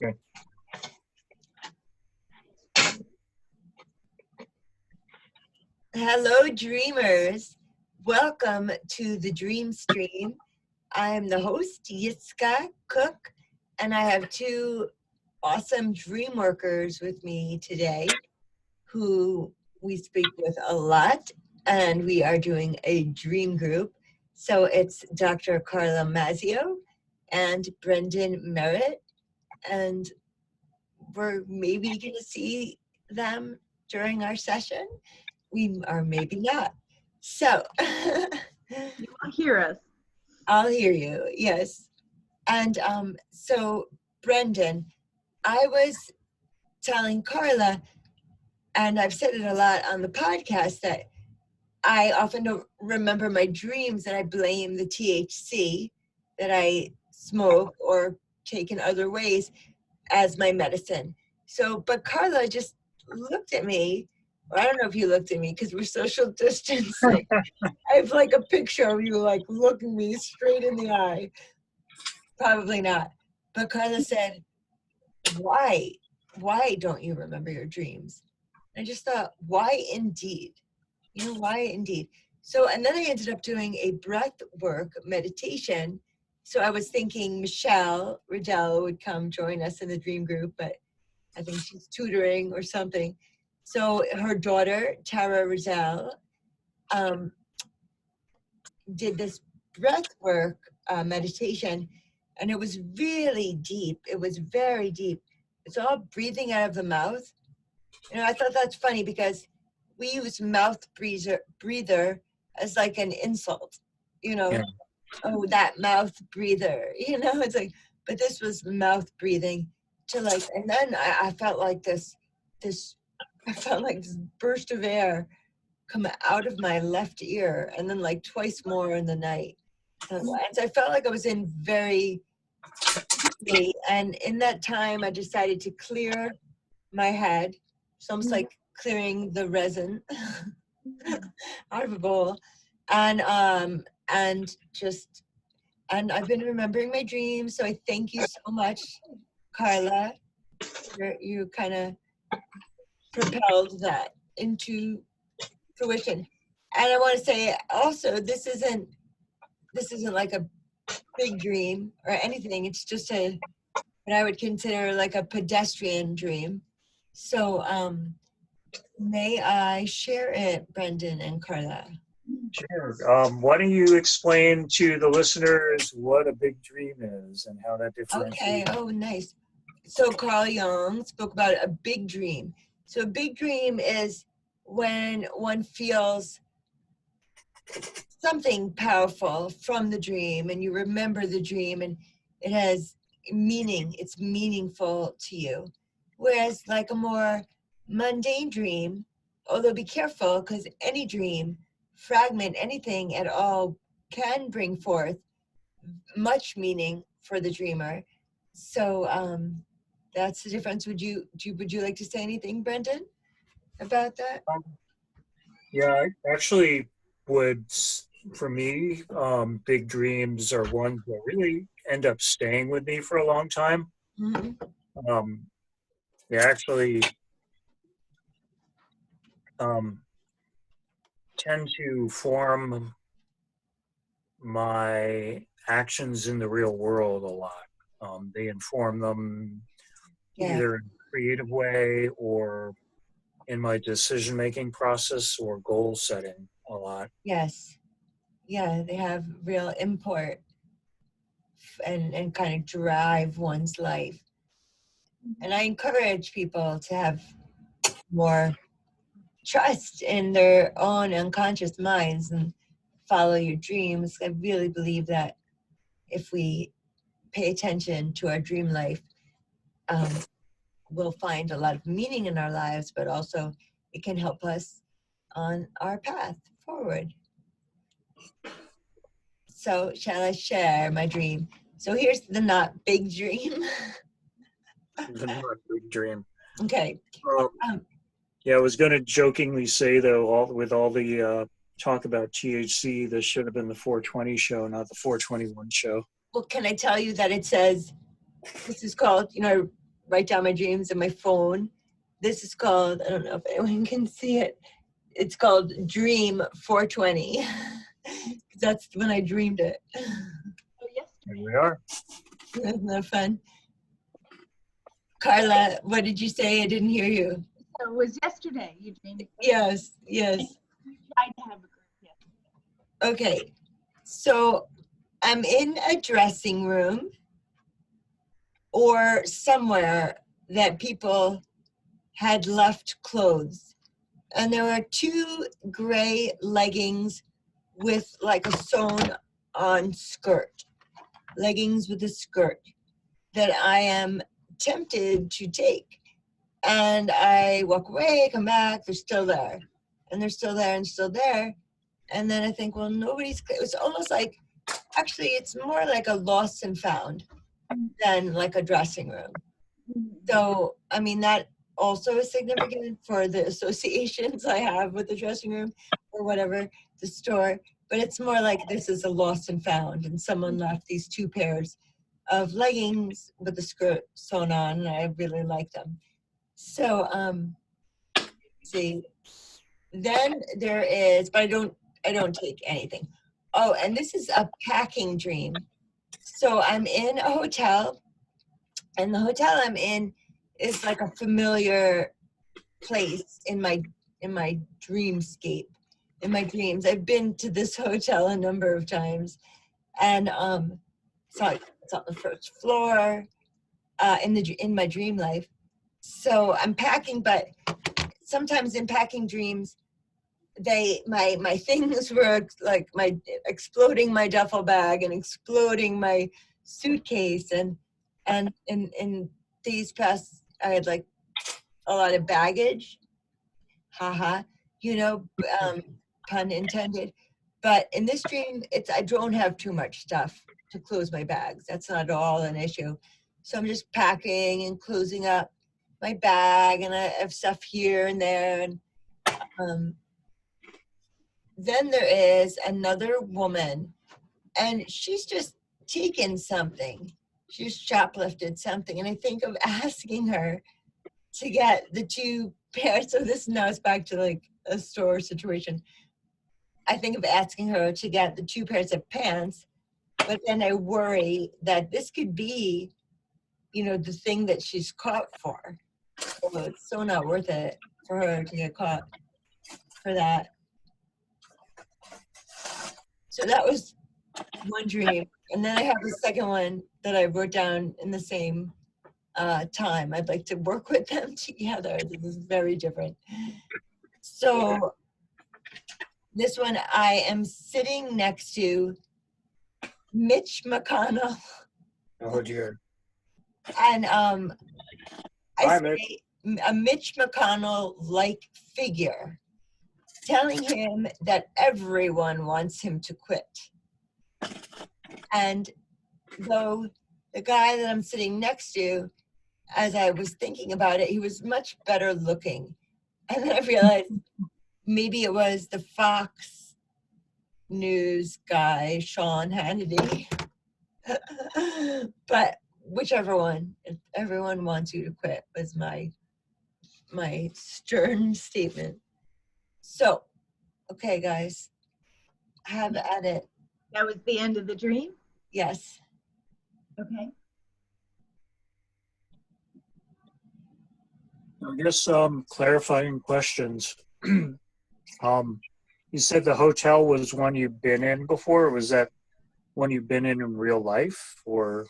Okay. Hello, dreamers. Welcome to the Dream Stream. I'm the host, Yiskah Koock, and I have two awesome dream workers with me today who we speak with a lot, and we are doing a dream group. So it's Dr. Carla Mazzeo and Brendan Merritt, and we're maybe going to see them during our session. We are maybe not. So You will hear us. I'll hear you, yes. And so Brendan, I was telling Carla, and I've said it a lot on the podcast, that I often don't remember my dreams, and I blame the THC that I smoke or take in other ways as my medicine. So, but Carla just looked at me, or I don't know if you looked at me because we're social distancing. I have like a picture of you like looking me straight in the eye. Probably not. But Carla said, why don't you remember your dreams? I just thought, why indeed? You know, why indeed? So, and then I ended up doing a breath work meditation. So I was thinking Michelle Riddell would come join us in the dream group, but I think she's tutoring or something. So her daughter, Tara Riddell, did this breath work meditation, and it was really deep. It was very deep. It's all breathing out of the mouth. You know, I thought that's funny because we use mouth breather as like an insult, you know. Yeah. Oh, that mouth breather, you know, it's like, but this was mouth breathing to like, and then I felt like this burst of air come out of my left ear, and then like twice more in the night. And so I felt like I was in very deeply, and in that time I decided to clear my head. It's almost like clearing the resin out of a bowl. And I've been remembering my dreams. So I thank you so much, Carla. You kind of propelled that into fruition. And I want to say also, this isn't like a big dream or anything. It's just what I would consider like a pedestrian dream. So may I share it, Brendan and Carla? Sure. Why don't you explain to the listeners what a big dream is and how that differentiates? Okay. Oh, nice. So Carl Jung spoke about a big dream. So a big dream is when one feels something powerful from the dream, and you remember the dream, and it has meaning. It's meaningful to you. Whereas like a more mundane dream, although be careful, because any dream, fragment, anything at all, can bring forth much meaning for the dreamer. So that's the difference. Would you like to say anything, Brendan, about that? Yeah, I actually would. For me, big dreams are ones that really end up staying with me for a long time. Mm-hmm. They actually tend to form my actions in the real world a lot. They inform them either in a creative way or in my decision-making process or goal setting a lot. Yes. Yeah, they have real import and kind of drive one's life. And I encourage people to have more trust in their own unconscious minds and follow your dreams. I really believe that if we pay attention to our dream life, we'll find a lot of meaning in our lives, but also it can help us on our path forward. So shall I share my dream? So here's the not big dream. The not big dream. Okay. Yeah, I was going to jokingly say, though, with all the talk about THC, this should have been the 420 show, not the 421 show. Well, can I tell you that it says, this is called, you know, write down my dreams in my phone. This is called, I don't know if anyone can see it. It's called Dream 420. That's when I dreamed it. Oh, Here we are. Isn't that fun? Carla, what did you say? I didn't hear you. So it was yesterday you dreamed. Yes, yes. You tried to have a group yesterday. Okay, so I'm in a dressing room or somewhere that people had left clothes. And there were 2 gray leggings with like a sewn on skirt. Leggings with a skirt that I am tempted to take. And I walk away, come back, they're still there. And they're still there and still there. And then I think, well, it was almost like, actually, it's more like a lost and found than like a dressing room. So, I mean, that also is significant for the associations I have with the dressing room or whatever, the store. But it's more like this is a lost and found, and someone left these 2 pairs of leggings with the skirt sewn on, and I really like them. So, see, then there is, but I don't take anything. Oh, and this is a packing dream. So I'm in a hotel, and the hotel I'm in is like a familiar place in my dreamscape, in my dreams. I've been to this hotel a number of times, and so it's on the first floor in my dream life. So I'm packing, but sometimes in packing dreams, my things were like exploding my duffel bag and exploding my suitcase, and in these past I had like a lot of baggage, haha, pun intended. But in this dream, I don't have too much stuff to close my bags. That's not at all an issue. So I'm just packing and closing up my bag, and I have stuff here and there. And then there is another woman, and she's just taken something. She's shoplifted something, and I think of asking her to get the 2 pairs. So this now is back to like a store situation. I think of asking her to get the 2 pairs of pants, but then I worry that this could be, the thing that she's caught for. So it's so not worth it for her to get caught for that. So that was one dream. And then I have the second one that I wrote down in the same time. I'd like to work with them together. This is very different. So this one, I am sitting next to Mitch McConnell. Oh dear. And Hi, I say a Mitch McConnell-like figure, telling him that everyone wants him to quit. And though the guy that I'm sitting next to, as I was thinking about it, he was much better looking. And then I realized maybe it was the Fox News guy, Sean Hannity. But whichever one, if everyone wants you to quit, was my stern statement. So, okay, guys, have at it. That was the end of the dream? Yes. Okay. I guess clarifying questions. You said the hotel was one you've been in before. Was that one you've been in real life, or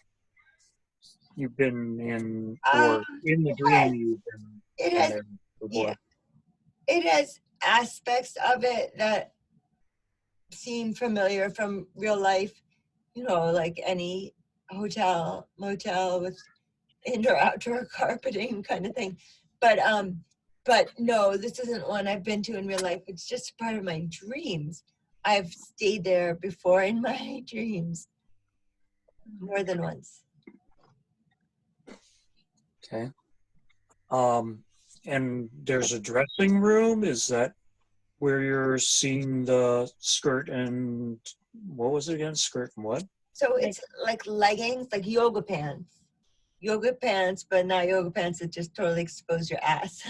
you've been in, or in the dream you've been it has, there before? Yeah, it has aspects of it that seem familiar from real life, like any hotel, motel with indoor outdoor carpeting kind of thing. But no, this isn't one I've been to in real life. It's just part of my dreams. I've stayed there before in my dreams more than once. Okay. And there's a dressing room. Is that where you're seeing the skirt and what was it again? Skirt and what? So it's like leggings, like yoga pants. yoga pants, but not yoga pants that just totally expose your ass.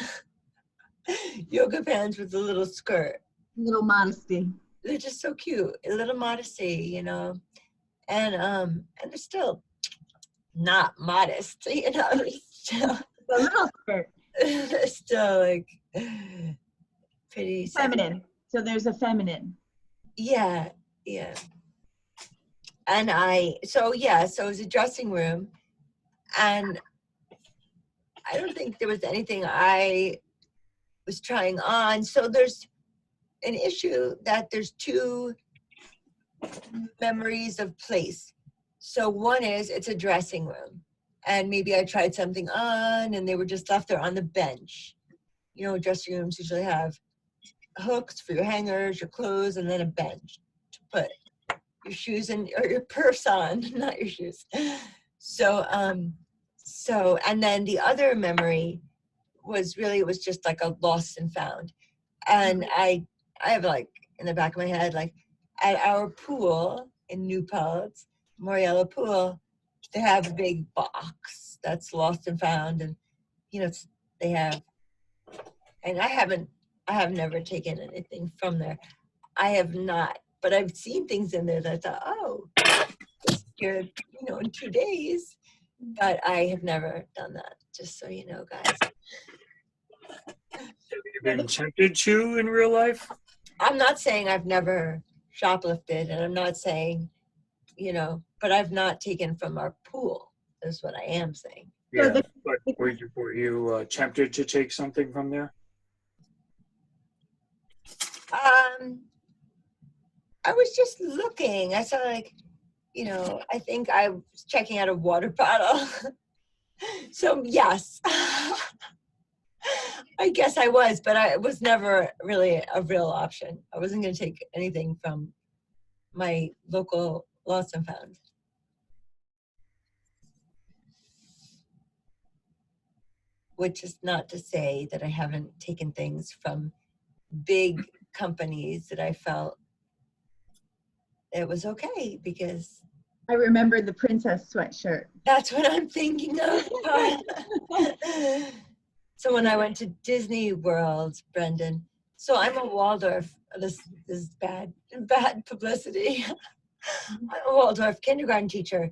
Yoga pants with a little skirt. Little modesty. They're just so cute. A little modesty, you know. And they're still not modest, you know. They're A little skirt. still like pretty Feminine. So there's a feminine. Yeah. And so it was a dressing room, and I don't think there was anything I was trying on. So there's an issue that there's two memories of place. So one is it's a dressing room, and maybe I tried something on and they were just left there on the bench. You know, dressing rooms usually have hooks for your hangers, your clothes, and then a bench to put your shoes and or your purse on, not your shoes. So and then the other memory was really, it was just like a lost and found. And I have like in the back of my head, like at our pool in New Paltz, Moriello Pool, they have a big box that's lost and found, and you know they have, and I have never taken anything from there. I have not, but I've seen things in there that I thought, oh, this here, you know, in 2 days. But I have never done that, just so you know, guys. Have you been tempted to in real life? I'm not saying I've never shoplifted, and I'm not saying, you know, but I've not taken from our pool, is what I am saying. Yeah, but were you tempted to take something from there? I was just looking. I saw, like, you know, I think I was checking out a water bottle. So yes, I guess I was, but it was never really a real option. I wasn't going to take anything from my local lost and found. Which is not to say that I haven't taken things from big companies that I felt it was okay, because I remember the princess sweatshirt. that's what I'm thinking of. So when I went to Disney World, Brendan, so I'm a Waldorf, this is bad publicity. I'm a Waldorf kindergarten teacher.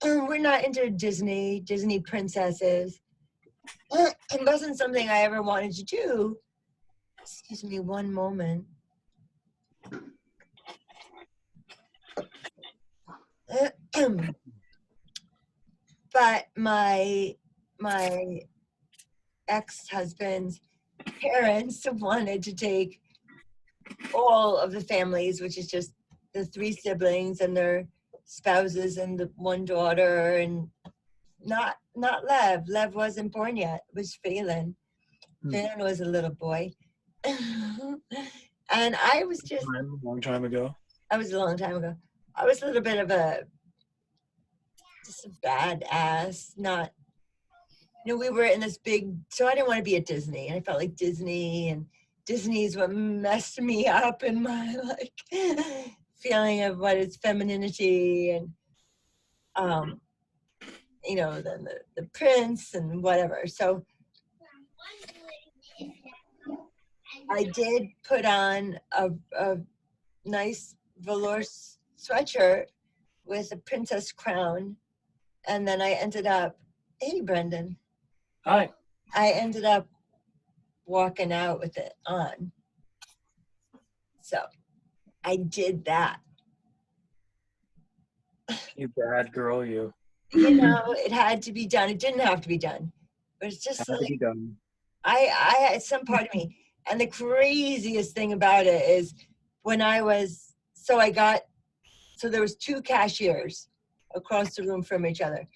We're not into Disney princesses. It wasn't something I ever wanted to do. Excuse me one moment. But my ex-husband's parents wanted to take all of the families, which is just the 3 siblings and their spouses and the 1 daughter, and not Lev. Lev wasn't born yet. It was Phelan. Phelan was a little boy. And I was just A long time ago. I was a long time ago. I was a little bit of just a badass, not, you know, we were in this big, so I didn't want to be at Disney, and I felt like Disney's what messed me up in my like feeling of what is femininity, and you know, then the prince and whatever. So I did put on a nice velour sweatshirt with a princess crown, and then I ended up, hey Brendan. Hi. I ended up walking out with it on. So I did that. You bad girl, you. You know, it had to be done. It didn't have to be done, but it's just Had to like, be done. I had some part of me. And the craziest thing about it is when I was, so there was 2 cashiers across the room from each other.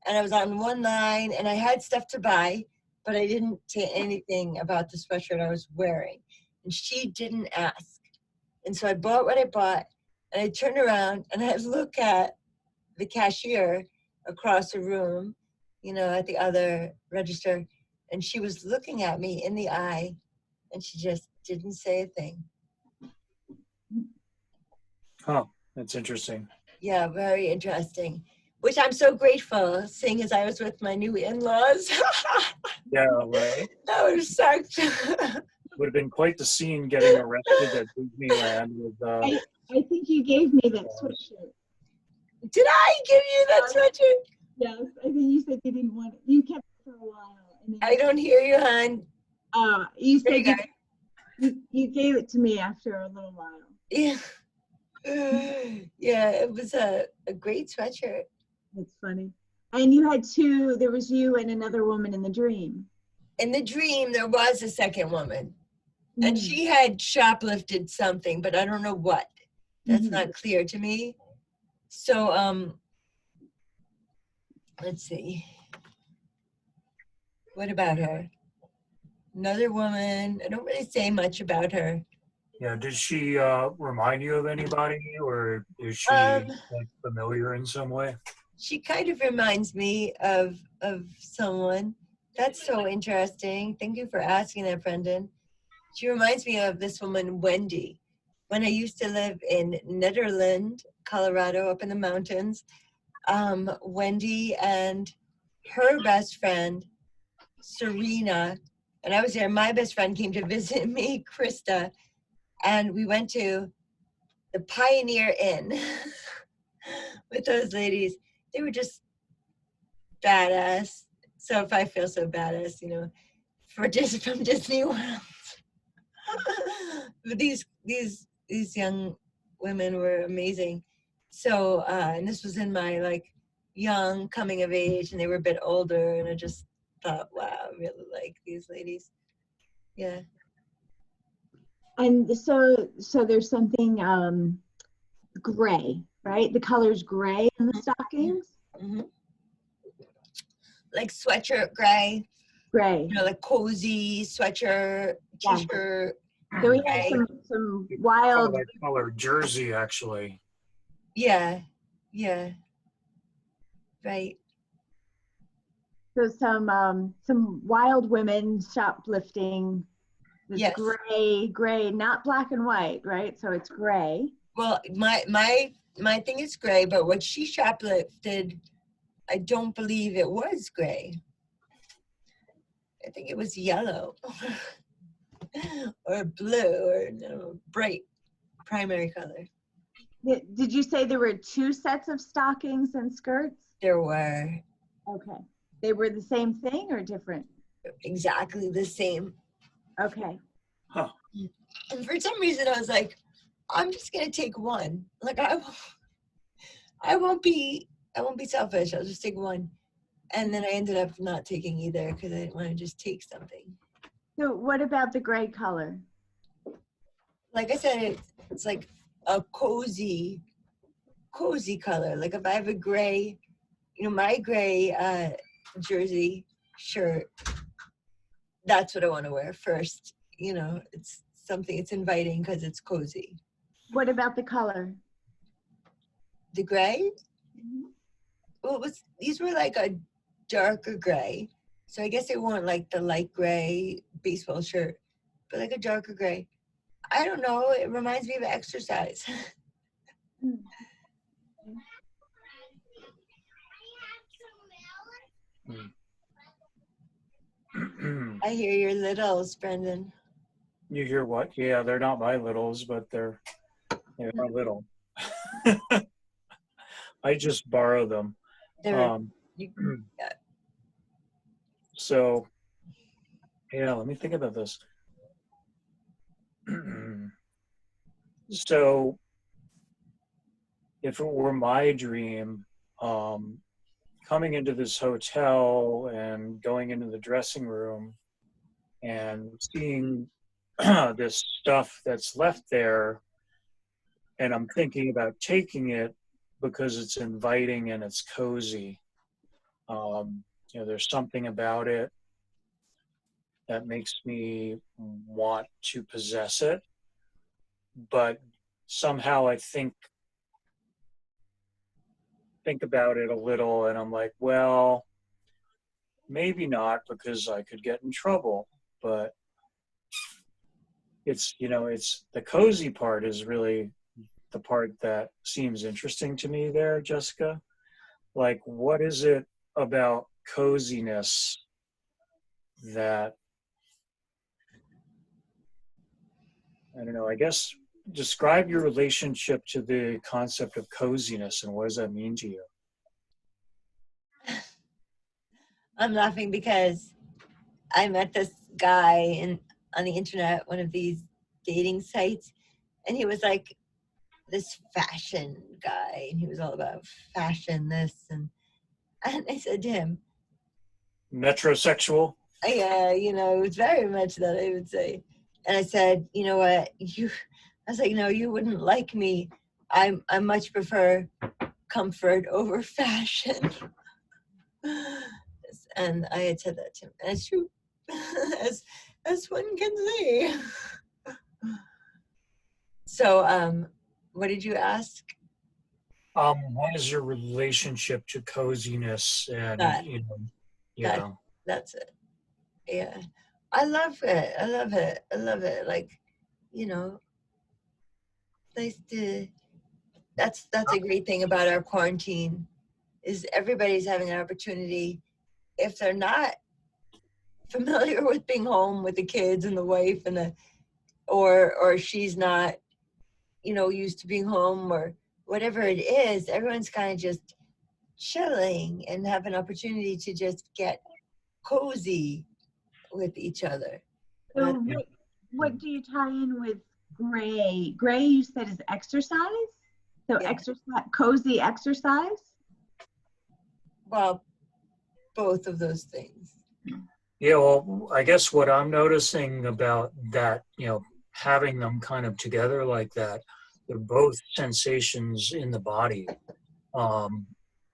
And I was on one line, and I had stuff to buy, but I didn't say anything about the sweatshirt I was wearing. And she didn't ask. And so I bought what I bought, and I turned around and I look at the cashier across the room, you know, at the other register, and she was looking at me in the eye, and she just didn't say a thing. Oh, that's interesting. Yeah, very interesting. which I'm so grateful, seeing as I was with my new in-laws. Yeah, right. That would have sucked. Would have been quite the scene getting arrested at Disneyland with. I think you gave me that sweatshirt. Did I give you that sweatshirt? Yes, I think you said you didn't want it. You kept it for a while. And then I don't hear you, hon. you There said you you gave it to me after a little while. Yeah. Yeah, it was a great sweatshirt. That's funny. And you had two, there was you and another woman in the dream. In the dream, there was a second woman. And she had shoplifted something, but I don't know what. That's not clear to me. So, let's see. What about her? Another woman. I don't really say much about her. Yeah, did she remind you of anybody, or is she Um, like, familiar in some way? She kind of reminds me of someone. That's so interesting. Thank you for asking that, Brendan. She reminds me of this woman, Wendy. When I used to live in Netherland, Colorado, up in the mountains, Wendy and her best friend, Serena, and I was there. My best friend came to visit me, Krista, and we went to the Pioneer Inn with those ladies. They were just badass. So if I feel so badass, you know, from Disney World. But these young women were amazing. So and this was in my like young coming of age, and they were a bit older, and I just thought, wow, I really like these ladies. Yeah. And so there's something gray, right? The color's gray in the stockings. Mm-hmm. Like sweatshirt gray. Gray. You know, like cozy sweatshirt, t-shirt. So we have some wild color jersey, actually. Yeah. Right. So some wild women shoplifting. Yes. Gray, not black and white, right? So it's gray. Well, my thing is gray, but what she shoplifted, I don't believe it was gray. I think it was yellow or blue or no, bright primary color. Did you say there were two sets of stockings and skirts? There were. Okay. They were the same thing or different? Exactly the same. Okay. Huh. And for some reason I was like, I'm just gonna take one. Like I won't be selfish. I'll just take one. And then I ended up not taking either because I didn't want to just take something. So what about the gray color? Like I said, it's like a cozy color. Like if I have a gray, you know, my gray jersey shirt, that's what I want to wear first. You know, it's something, it's inviting because it's cozy. What about the color? The gray? Well, these were like a darker gray. So I guess they weren't like the light gray baseball shirt, but like a darker gray. I don't know. It reminds me of exercise. I hear your littles, Brendan. You hear what? Yeah, they're not my littles, but they're little. I just borrow them. So, yeah, let me think about this. So, if it were my dream, coming into this hotel and going into the dressing room and seeing this stuff that's left there, and I'm thinking about taking it because it's inviting and it's cozy. You know, there's something about it that makes me want to possess it, but somehow I think about it a little and I'm like, well, maybe not because I could get in trouble, but it's, you know, it's the cozy part is really the part that seems interesting to me there, Jessica. like, what is it about coziness that, I don't know, I guess describe your relationship to the concept of coziness and what does that mean to you? I'm laughing because I met this guy on the internet, one of these dating sites, and he was like this fashion guy, and he was all about fashion, this and I said to him, Metrosexual? yeah, it was very much that, I would say. And I said, you know what, I was like, no, you wouldn't like me. I much prefer comfort over fashion. And I had said that to him, and it's true, as one can say. So, what did you ask? What is your relationship to coziness and, That that yeah. that's it. Yeah, I love it. I love it. I love it. Like, nice to. That's a great thing about our quarantine, is everybody's having an opportunity, if they're not familiar with being home with the kids and the wife and or she's not, used to being home or whatever it is, everyone's kind of just chilling and have an opportunity to just get cozy with each other. So That, what do you tie in with gray? Gray, you said, is exercise? So yeah. Cozy exercise? Well, both of those things. Yeah, well, I guess what I'm noticing about that, having them kind of together like that, they're both sensations in the body. When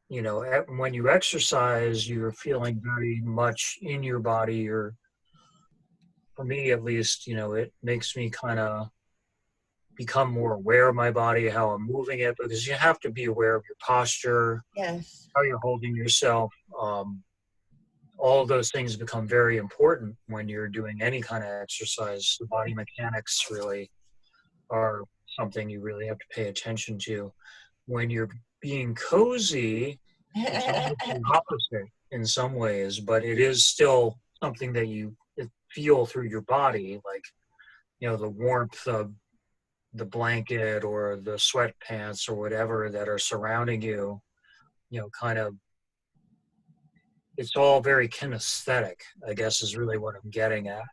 you exercise, you're feeling very much in your body, or for me at least, it makes me kind of become more aware of my body, how I'm moving it, because you have to be aware of your posture, Yes. how you're holding yourself. All of those things become very important when you're doing any kind of exercise. The body mechanics really are something you really have to pay attention to. When you're being cozy, it's almost the opposite in some ways, but it is still something that you feel through your body, like, the warmth of the blanket or the sweatpants or whatever that are surrounding you, kind of, it's all very kinesthetic, I guess is really what I'm getting at.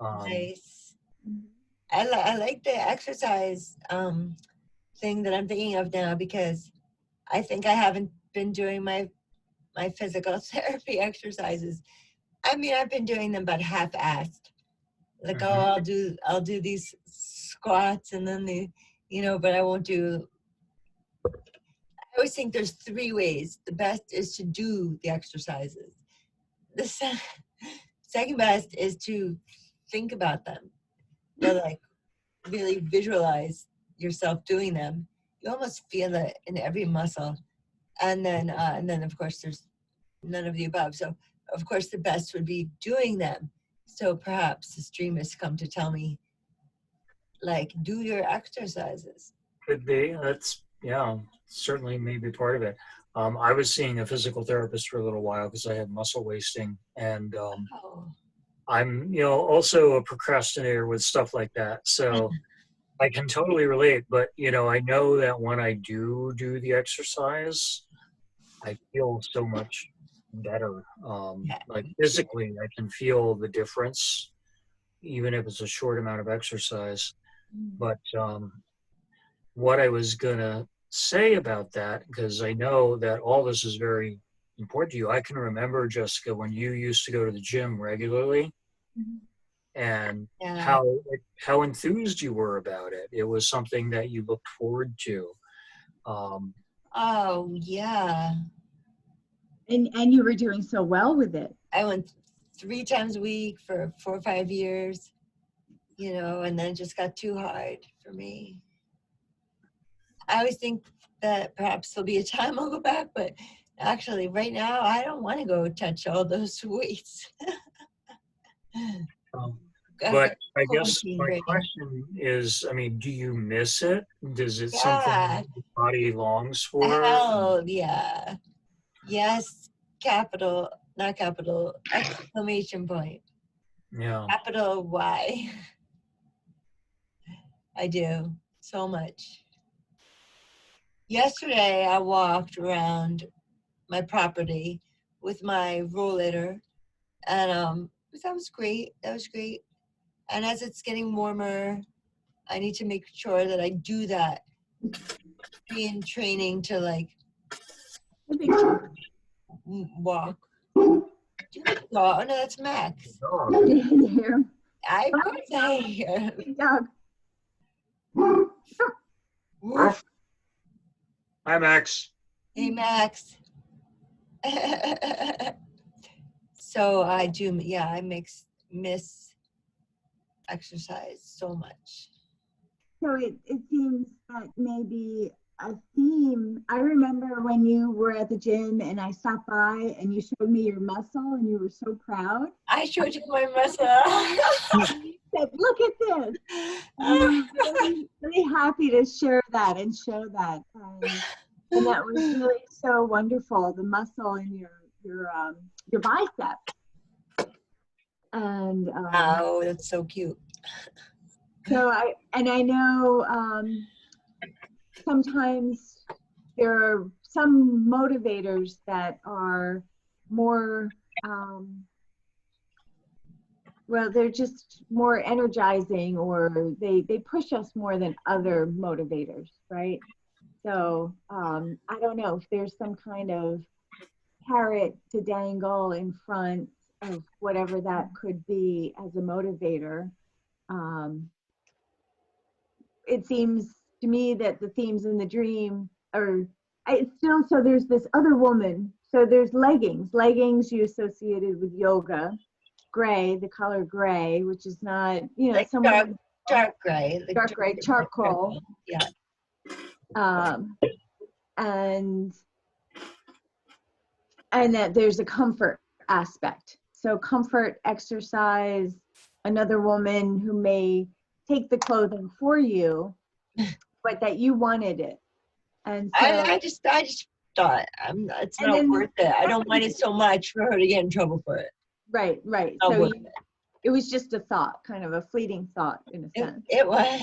Nice. I like the exercise thing that I'm thinking of now, because I think I haven't been doing my physical therapy exercises. I mean, I've been doing them but half-assed. Like, I'll do these squats and then but I won't do. I always think there's 3 ways. The best is to do the exercises. The second best is to think about them, but like really visualize yourself doing them. You almost feel it in every muscle. And then of course there's none of the above. So of course the best would be doing them. So perhaps the stream has come to tell me, like, do your exercises. Could be. That's, yeah, certainly maybe part of it. I was seeing a physical therapist for a little while because I had muscle wasting, and Oh. I'm, also a procrastinator with stuff like that. So I can totally relate. But, I know that when I do the exercise, I feel so much better. Like physically, I can feel the difference, even if it's a short amount of exercise. But what I was gonna say about that, because I know that all this is very important to you. I can remember, Jessica, when you used to go to the gym regularly, and Yeah. how enthused you were about it. It was something that you looked forward to. Oh yeah. And you were doing so well with it. I went 3 times a week for 4 or 5 years, and then it just got too hard for me. I always think that perhaps there'll be a time I'll go back, but actually right now I don't want to go touch all those weights. But I guess quarantine my brain. question is, I mean, do you miss it? Is it something Yeah. your body longs for? Hell yeah. Yes, capital, not capital, exclamation point. Yeah. Capital Y. I do so much. Yesterday, I walked around my property with my rollator, and that was great. That was great. And as it's getting warmer, I need to make sure that I do that. Be in training to like walk. Oh no, that's Max. Oh, Here. Of course I hear. Big dog. hi, Max. Hey Max. So I do, yeah, I miss exercise so much. So it seems that maybe a theme. I remember when you were at the gym and I stopped by and you showed me your muscle and you were so proud. I showed you my muscle. You said, look at this. And I'm really, really happy to share that and show that. And that was really so wonderful, the muscle in your biceps. And Oh, that's so cute. so I know sometimes there are some motivators that are more well, they're just more energizing, or they push us more than other motivators, right? So I don't know if there's some kind of carrot to dangle in front of whatever that could be as a motivator. It seems to me that the themes in the dream are still, so there's this other woman. So there's leggings you associated with yoga, gray, the color gray, which is not, Like someone dark gray. Like dark gray, charcoal. Yeah. And that there's a comfort aspect. So comfort, exercise, another woman who may take the clothing for you, but that you wanted it. And so I just thought it's not worth it. I don't want it so much for her to get in trouble for it. Right. Not So worth it was just a thought, kind of a fleeting thought in a sense. It was.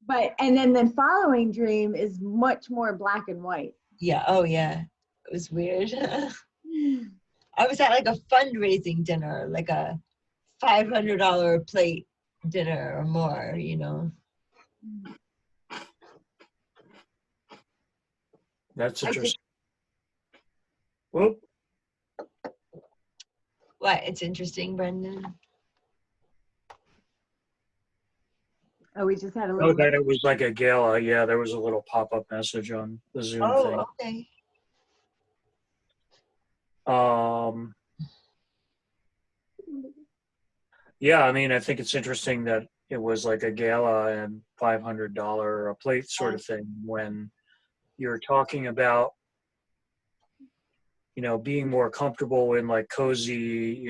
But and then the following dream is much more black and white. Yeah. Oh yeah. It was weird. I was at like a fundraising dinner, like a $500 plate dinner or more, That's interesting. Whoop. What? It's interesting, Brendan. Oh, we just had a little. Oh, that it was like a gala. Yeah, there was a little pop-up message on the Zoom thing. Okay. Yeah, I mean, I think it's interesting that it was like a gala and $500 a plate sort of thing when you're talking about, being more comfortable in like cozy,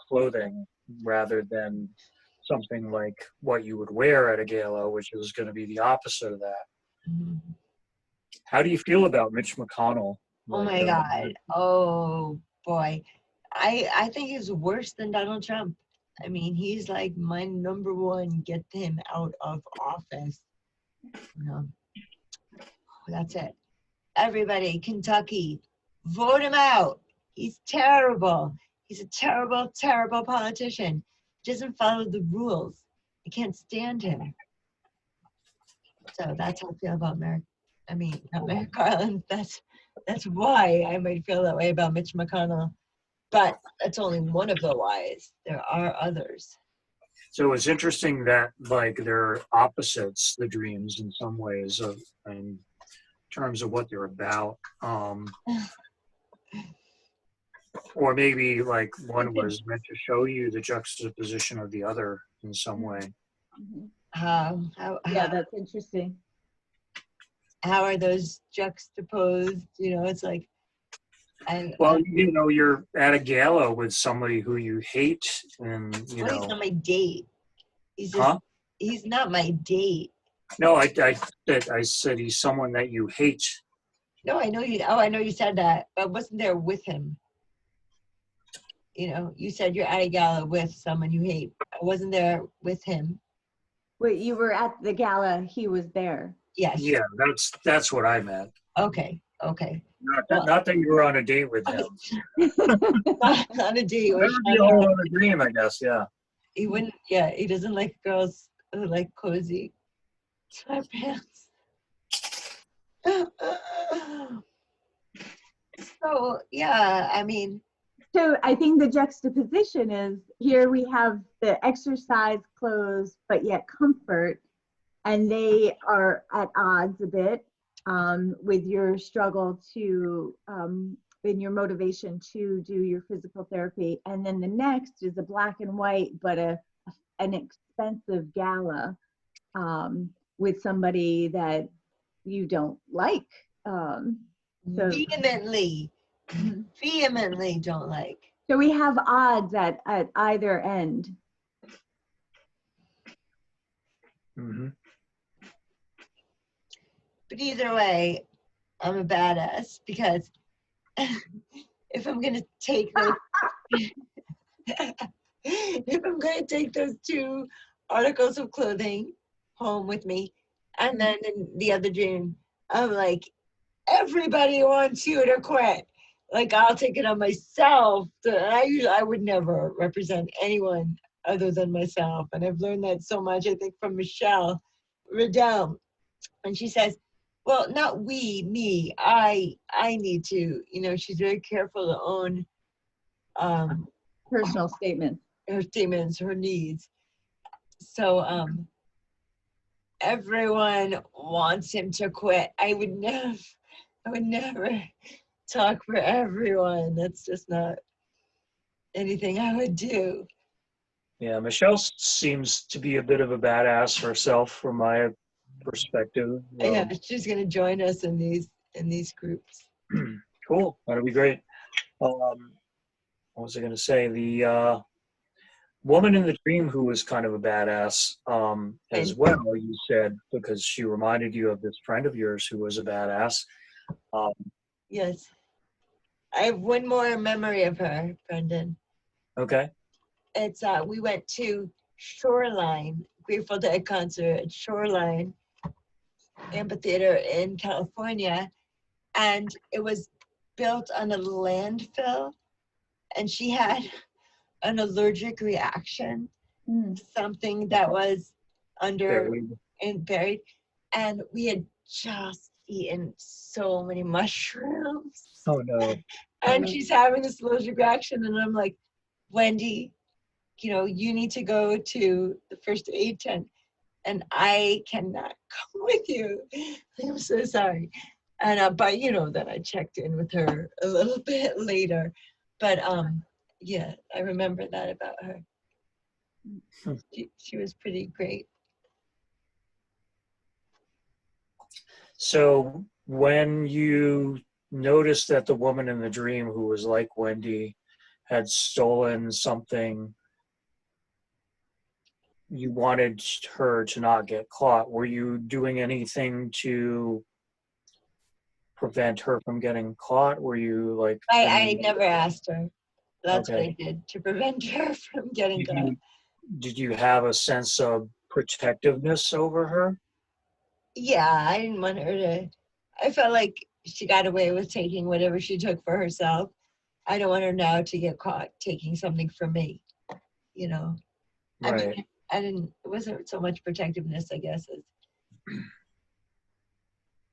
clothing rather than something like what you would wear at a gala, which is going to be the opposite of that. Mm-hmm. How do you feel about Mitch McConnell? Oh my God. Oh boy. I think he's worse than Donald Trump. I mean, he's like my number one, get him out of office. That's it. Everybody, Kentucky, vote him out. He's terrible. He's a terrible, terrible politician. He doesn't follow the rules. I can't stand him. So that's how I feel about Merritt. I mean, not Merrick Garland. That's why I might feel that way about Mitch McConnell. But that's only one of the whys. There are others. So it's interesting that like they're opposites, the dreams, in some ways, in terms of what they're about. Or maybe like one was meant to show you the juxtaposition of the other in some way. Yeah, that's interesting. How are those juxtaposed? It's like. You're at a gala with somebody who you hate, and he's on my date. He's just, Huh? he's not my date. No, I said he's someone that you hate. No, I know you. Oh, I know you said that, but I wasn't there with him. You know, you said you're at a gala with someone you hate. I wasn't there with him. Wait, you were at the gala, he was there. Yes. Yeah, that's what I meant. Okay. Okay. Not that you were on a date with him. Not on a date. That would be a whole other dream, I guess. Yeah. He wouldn't. Yeah, he doesn't like girls who like cozy sweatpants. So yeah, I mean. So I think the juxtaposition is here we have the exercise clothes, but yet comfort, and they are at odds a bit with your struggle to, in your motivation to do your physical therapy. And then the next is a black and white, but an expensive gala with somebody that you don't like. So Vehemently don't like. So we have odds at either end. Mm-hmm. But either way, I'm a badass because if I'm gonna take those, if I'm gonna take those 2 articles of clothing home with me, and then in the other dream, I'm like, everybody wants you to quit. Like, I'll take it on myself. I would never represent anyone other than myself. And I've learned that so much, I think, from Michelle Riddell. And she says, well, not we, me, I need to, you know, she's very careful to own Personal statements. Her statements, her needs. So everyone wants him to quit. I would never talk for everyone. That's just not anything I would do. Yeah, Michelle seems to be a bit of a badass herself, from my perspective. Yeah, she's gonna join us in these groups. Cool, that'll be great. What was I going to say? The woman in the dream who was kind of a badass as well, you said, because she reminded you of this friend of yours who was a badass. Yes. I have one more memory of her, Brendan. Okay. It's we went to Shoreline, Grateful Dead concert at Shoreline Amphitheater in California, and it was built on a landfill, and she had an allergic reaction, something that was buried, and we had just eaten so many mushrooms. Oh no. And she's having this allergic reaction, and I'm like, Wendy, you know, you need to go to the first aid tent, and I cannot come with you. I'm so sorry. And but you know, then I checked in with her a little bit later. But yeah, I remember that about her. She was pretty great. So when you noticed that the woman in the dream who was like Wendy had stolen something, you wanted her to not get caught. Were you doing anything to prevent her from getting caught? Were you like... I never asked her. That's okay. what I did to prevent her from getting caught. Did you have a sense of protectiveness over her? Yeah, I didn't want her to. I felt like she got away with taking whatever she took for herself. I don't want her now to get caught taking something from me, you know. Right. I mean, it wasn't so much protectiveness, I guess,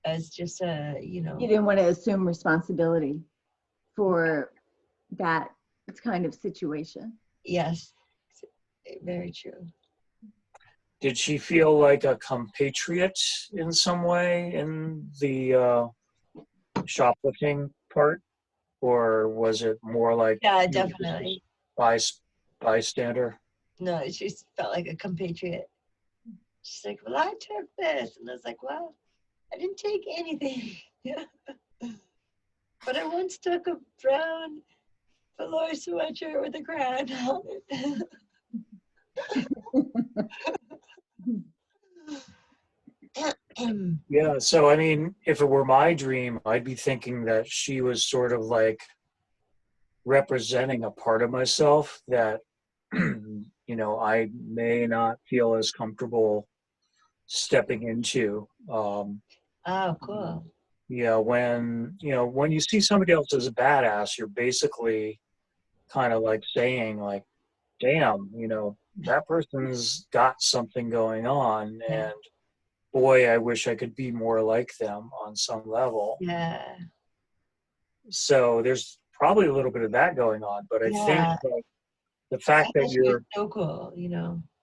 as just you know. You didn't want to assume responsibility for that kind of situation. Yes, very true. Did she feel like a compatriot in some way in the shoplifting part? Or was it more like... Yeah, definitely. Bystander? No, she felt like a compatriot. She's like, well, I took this. And I was like, well, I didn't take anything. But I once took a brown velour sweatshirt with a crown on it. Yeah, so I mean, if it were my dream, I'd be thinking that she was sort of like representing a part of myself that, I may not feel as comfortable stepping into. Oh, cool. Yeah, when you see somebody else as a badass, you're basically kind of like saying like, damn, that person's got something going on, Yeah. and boy, I wish I could be more like them on some level. Yeah. So there's probably a little bit of that going on, but I think Yeah. that the fact that That's your so cool,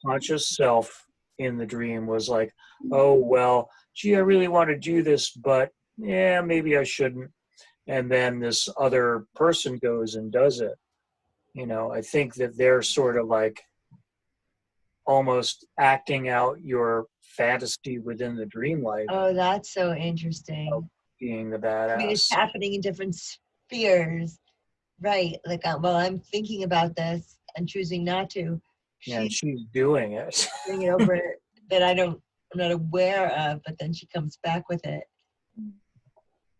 conscious self in the dream was like, oh, well, gee, I really want to do this, but yeah, maybe I shouldn't. And then this other person goes and does it. I think that they're sort of like almost acting out your fantasy within the dream life Oh, that's so of interesting. being the I mean, it's badass. happening in different spheres, right? Like, well, I'm thinking about this and choosing not to. Yeah, and She's she's doing it. doing it over that I'm not aware of, but then she comes back with it.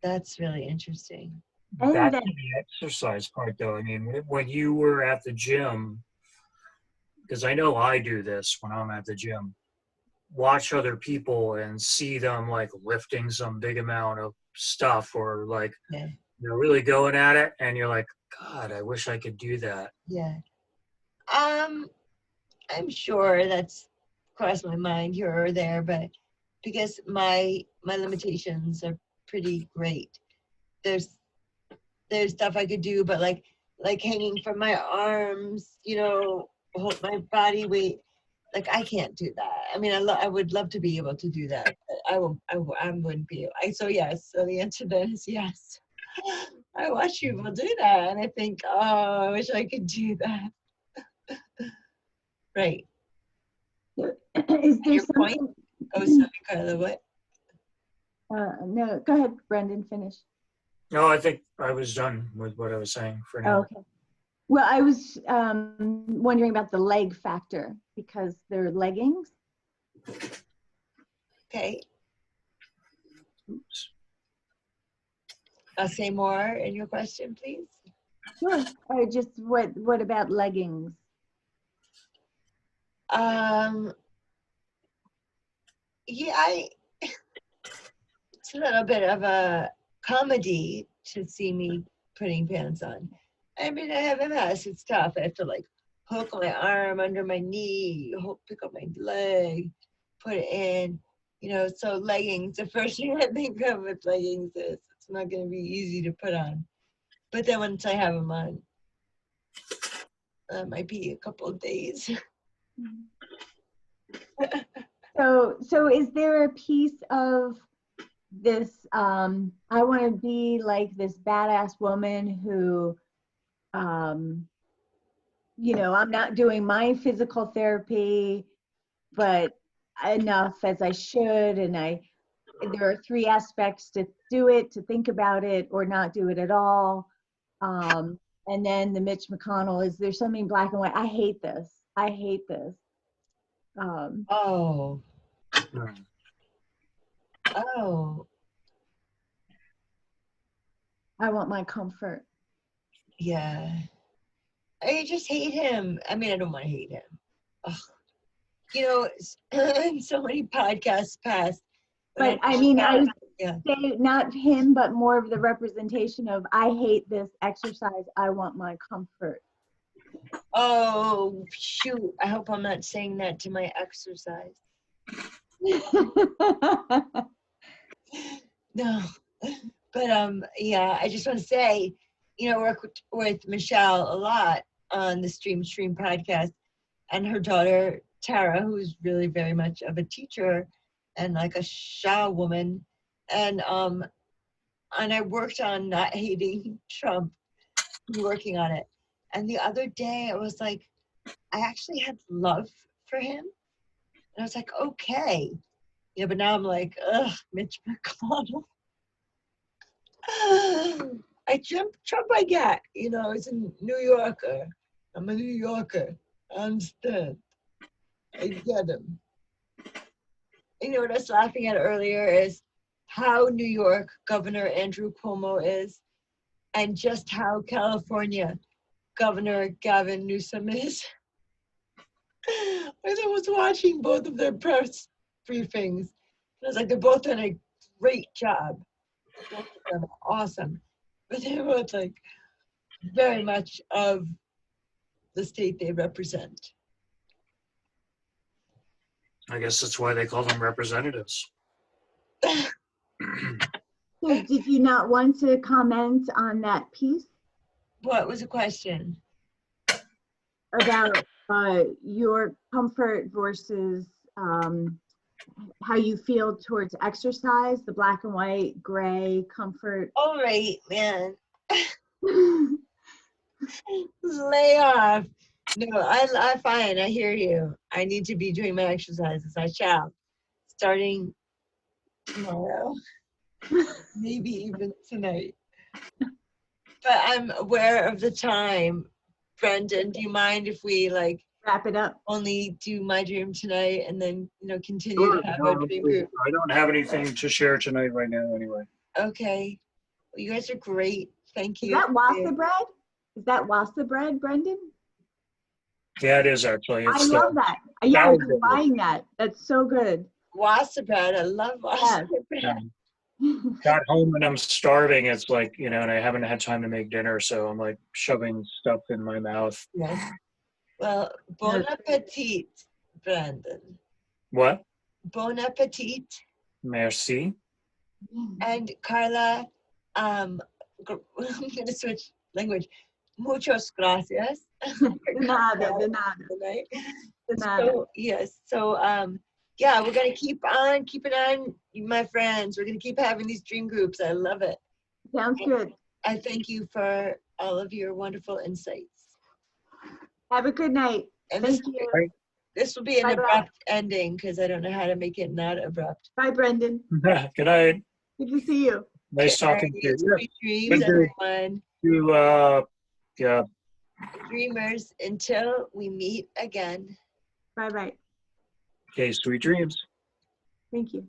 That's really interesting. And Back then, to the exercise part, though. I mean, when you were at the gym, because I know I do this when I'm at the gym, watch other people and see them like lifting some big amount of stuff or like Yeah. really going at it, and you're like, God, I wish I could do that. Yeah. I'm sure that's crossed my mind here or there, but because my limitations are pretty great. There's stuff I could do, but like hanging from my arms, hold my body weight. Like I can't do that. I mean, I would love to be able to do that, but I wouldn't be. So yes. So the answer then is yes. I watch people do that, and I think, oh, I wish I could do that. Right. is there Your point? something? Oh, sorry, Carla. What? No, go ahead, Brendan, finish. No, I think I was done with what I was saying for now. Okay. Well, I was wondering about the leg factor because they're leggings. Okay. Oops. I'll say more in your question, please. Sure. Or just what about leggings? Yeah, it's a little bit of a comedy to see me putting pants on. I mean, I have MS. It's tough. I have to like hook my arm under my knee, pick up my leg, put it in. So leggings. The first thing I think of with leggings is it's not going to be easy to put on. But then once I have them on, that might be a couple of days. So is there a piece of this, I want to be like this badass woman who, I'm not doing my physical therapy, but enough as I should. And there are 3 aspects to do it, to think about it or not do it at all. And then the Mitch McConnell, is there something black and white? I hate this. I hate this. Oh. Oh. I want my comfort. Yeah. I just hate him. I mean, I don't want to hate him. Ugh. So many podcasts passed. But I mean, I would yeah. say not him, but more of the representation of, I hate this exercise. I want my comfort. Oh, shoot. I hope I'm not saying that to my exercise. No. But yeah, I just want to say, I work with Michelle a lot on the Stream podcast, and her daughter Tara, who's really very much of a teacher and like a Shah woman, and I worked on not hating Trump, working on it. And the other day I was like, I actually had love for him, and I was like, okay, yeah, but now I'm like, ugh, Mitch McConnell. Trump I get, it's a New Yorker. I'm a New Yorker. I understand. I get them. You know what I was laughing at earlier is how New York Governor Andrew Cuomo is, and just how California Governor Gavin Newsom is. I was watching both of their press briefings. I was like, they're both doing a great job. Both of them are awesome. But they're both like very much of the state they represent. I guess that's why they call them representatives. So did you not want to comment on that piece What was the question? about your comfort versus how you feel towards exercise, the black and white, gray, comfort? All right, man. Lay off. No, I fine. I hear you. I need to be doing my exercises. I shall. Starting tomorrow. Maybe even tonight. But I'm aware of the time. Brendan, do you mind if we like Wrap it up. only do my dream tonight and then continue to have our dream group? I don't have anything to share tonight right now anyway. Okay. Well, you guys are great. Thank you. Is that wasa bread? Is that wasa bread, Brendan? Yeah, it is actually. I love that. Yeah, I was sourdough. buying that. That's so good. Wasa bread. I love wasa bread. Got home and I'm starving. It's like, and I haven't had time to make dinner, so I'm like shoving stuff in my mouth. Yes. Well, bon appetit, Brandon. What? Bon appetit. Merci. And Carla, I'm going to switch language. Muchas gracias. De nada, de nada. De nada. So, yes. So, yeah, we're going to keep on keeping on, my friends. We're going to keep having these dream groups. I love it. Sounds good. I thank you for all of your wonderful insights. Have a good night. And Thank you. this will be an Bye-bye. abrupt ending because I don't know how to make it not abrupt. Bye, Brendan. Good night. Good to see you. Nice talking to you. Sweet dreams, everyone. Yeah. Dreamers, until we meet again. Bye-bye. Okay, sweet dreams. Thank you.